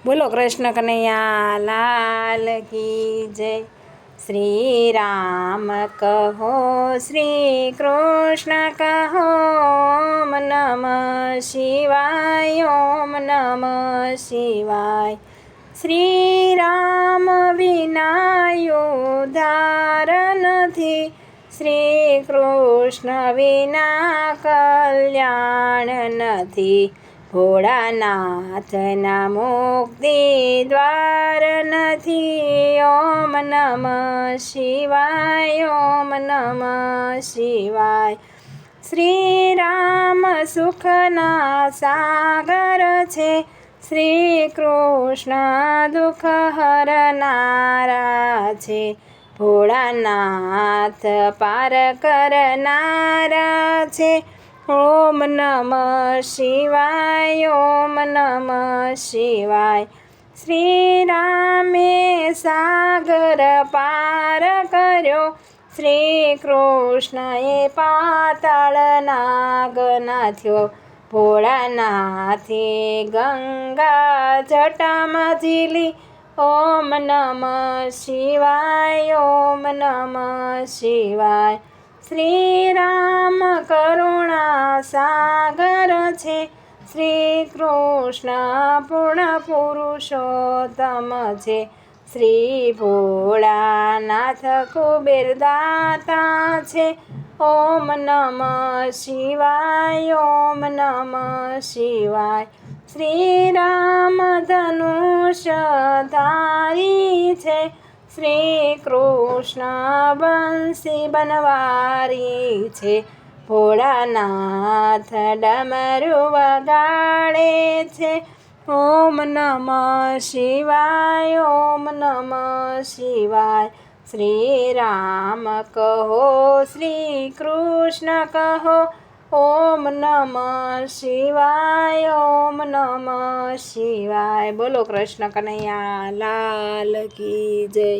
બોલો કૃષ્ણ કનૈયા લાલ કી જય. શ્રી રામ કહો શ્રી કૃષ્ણ કહો, ઓમ નમઃ શિવાય, ઓમ નમઃ શિવાય. શ્રી રામ વિના ઉદ્ધાર નથી, શ્રી કૃષ્ણ વિના કલ્યાણ નથી. ભોળાનાથના મુક્તિ દ્વાર નથી. ઓમ નમઃ શિવાય, ઓમ નમઃ શિવાય. શ્રી રામ સુખના સાગર છે, શ્રી કૃષ્ણ દુઃખ હરનારા છે. ભોળાનાથ પાર કરનારા છે. ઓમ નમઃ શિવાય, ઓમ નમઃ શિવાય. શ્રી રામે સાગર પાર કર્યો, શ્રી કૃષ્ણએ પાતાળ નાગ નાથ્યો. ભોળાનાથે ગંગા જટામાં ઝીલી. ઓમ નમઃ શિવાય, ઓમ નમઃ શિવાય. શ્રી રામ કરુણા સાગર છે, શ્રી કૃષ્ણ પૂર્ણ પુરુષોત્તમ છે. શ્રી ભોળાનાથ કુબેર દાતા છે. ઓમ નમઃ શિવાય, ઓમ નમઃ શિવાય. શ્રી રામ ધનુષ્ય ધારી છે, શ્રી કૃષ્ણ બંસી બનવારી છે. ભોળાનાથ ડમરુ વગાડે છે. ઓમ નમઃ શિવાય, ઓમ નમઃ શિવાય. શ્રી રામ કહો શ્રી કૃષ્ણ કહો, ઓમ નમઃ શિવાય, ઓમ નમઃ શિવાય. બોલો કૃષ્ણ કનૈયા લાલ કી જય.